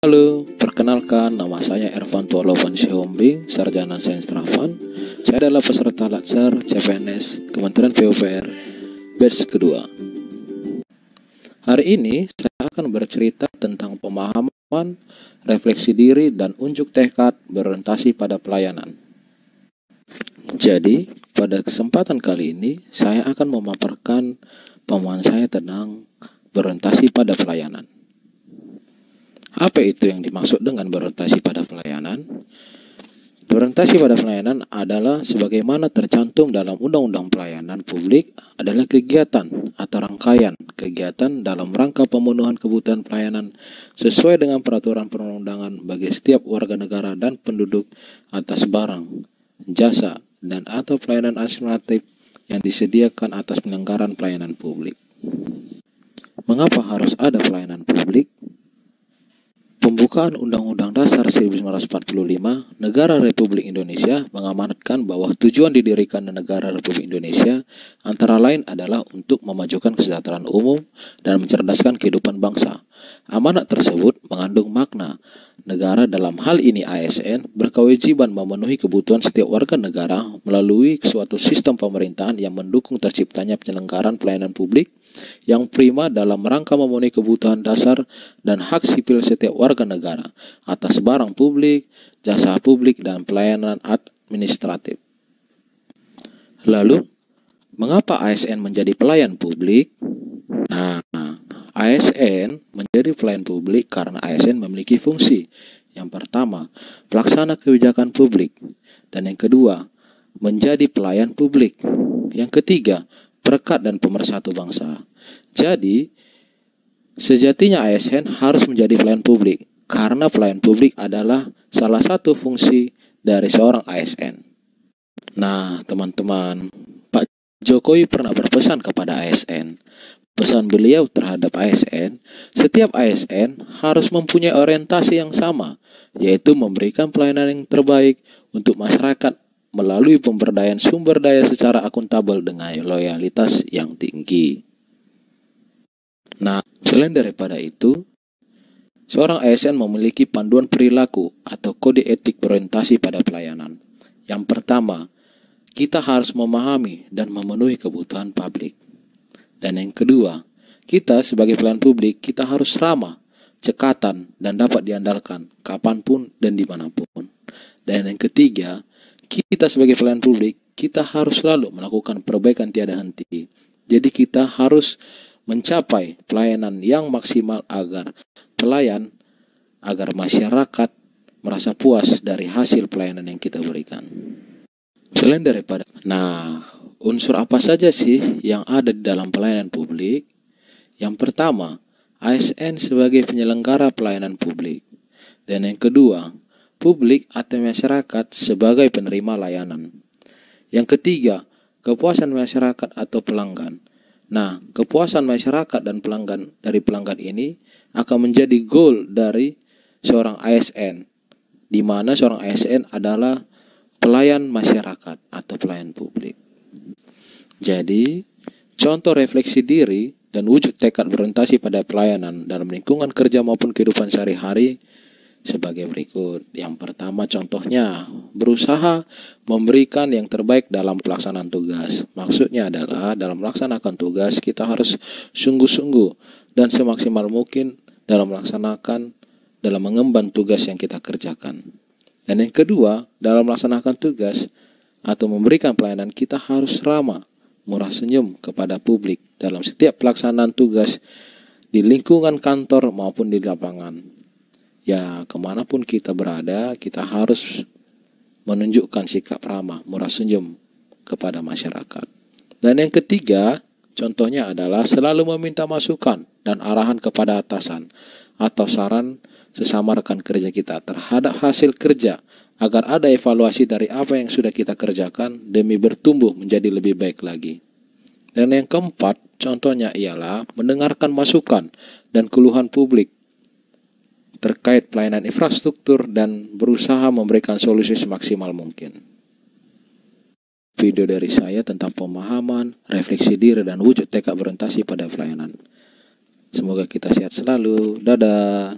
Halo, perkenalkan nama saya Ervanto Lovan Sihombing, Sarjana Sains Travan. Saya adalah peserta Latsar CPNS Kementerian PUPR batch kedua. Hari ini saya akan bercerita tentang pemahaman, refleksi diri, dan unjuk tekad berorientasi pada pelayanan. Jadi, pada kesempatan kali ini saya akan memaparkan pemahaman saya tentang berorientasi pada pelayanan. Apa itu yang dimaksud dengan berorientasi pada pelayanan? Berorientasi pada pelayanan adalah sebagaimana tercantum dalam Undang-Undang Pelayanan Publik adalah kegiatan atau rangkaian kegiatan dalam rangka pemenuhan kebutuhan pelayanan sesuai dengan peraturan perundang-undangan bagi setiap warga negara dan penduduk atas barang, jasa, dan atau pelayanan administratif yang disediakan atas penyelenggaraan pelayanan publik. Mengapa harus ada pelayanan publik? Pembukaan Undang-Undang Dasar 1945, Negara Republik Indonesia mengamanatkan bahwa tujuan didirikan Negara Republik Indonesia antara lain adalah untuk memajukan kesejahteraan umum dan mencerdaskan kehidupan bangsa. Amanat tersebut mengandung makna negara, dalam hal ini ASN, berkewajiban memenuhi kebutuhan setiap warga negara melalui suatu sistem pemerintahan yang mendukung terciptanya penyelenggaraan pelayanan publik yang prima dalam rangka memenuhi kebutuhan dasar dan hak sipil setiap warga negara atas barang publik, jasa publik, dan pelayanan administratif. Lalu, mengapa ASN menjadi pelayan publik? Nah, ASN menjadi pelayan publik karena ASN memiliki fungsi. Yang pertama, pelaksana kebijakan publik. Dan yang kedua, menjadi pelayan publik. Yang ketiga, perekat dan pemersatu bangsa. Jadi, sejatinya ASN harus menjadi pelayan publik karena pelayan publik adalah salah satu fungsi dari seorang ASN. Nah, teman-teman, Pak Jokowi pernah berpesan kepada ASN. Pesan beliau terhadap ASN, setiap ASN harus mempunyai orientasi yang sama, yaitu memberikan pelayanan yang terbaik untuk masyarakat melalui pemberdayaan sumber daya secara akuntabel dengan loyalitas yang tinggi. Nah, selain daripada itu, seorang ASN memiliki panduan perilaku atau kode etik berorientasi pada pelayanan. Yang pertama, kita harus memahami dan memenuhi kebutuhan publik. Dan yang kedua, kita sebagai pelayan publik, kita harus ramah, cekatan, dan dapat diandalkan kapanpun dan dimanapun. Dan yang ketiga, kita sebagai pelayan publik, kita harus selalu melakukan perbaikan tiada henti. Jadi kita harus mencapai pelayanan yang maksimal agar masyarakat merasa puas dari hasil pelayanan yang kita berikan. Selain daripada, unsur apa saja sih yang ada di dalam pelayanan publik? Yang pertama, ASN sebagai penyelenggara pelayanan publik. Dan yang kedua, publik atau masyarakat sebagai penerima layanan. Yang ketiga, kepuasan masyarakat atau pelanggan. Nah, kepuasan masyarakat dan pelanggan ini akan menjadi goal dari seorang ASN, di mana seorang ASN adalah pelayan masyarakat atau pelayan publik. Jadi, contoh refleksi diri dan wujud tekad berorientasi pada pelayanan dalam lingkungan kerja maupun kehidupan sehari-hari sebagai berikut. Yang pertama, contohnya berusaha memberikan yang terbaik dalam pelaksanaan tugas. Maksudnya adalah dalam melaksanakan tugas kita harus sungguh-sungguh dan semaksimal mungkin dalam mengemban tugas yang kita kerjakan. Dan yang kedua, dalam melaksanakan tugas atau memberikan pelayanan, kita harus ramah, murah senyum kepada publik dalam setiap pelaksanaan tugas di lingkungan kantor maupun di lapangan. Ya, kemanapun kita berada, kita harus menunjukkan sikap ramah, murah senyum kepada masyarakat. Dan yang ketiga, contohnya adalah selalu meminta masukan dan arahan kepada atasan atau saran sesama rekan kerja kita terhadap hasil kerja agar ada evaluasi dari apa yang sudah kita kerjakan demi bertumbuh menjadi lebih baik lagi. Dan yang keempat, contohnya ialah mendengarkan masukan dan keluhan publik terkait pelayanan infrastruktur dan berusaha memberikan solusi semaksimal mungkin. Video dari saya tentang pemahaman, refleksi diri, dan wujud tekad berorientasi pada pelayanan. Semoga kita sehat selalu. Dadah.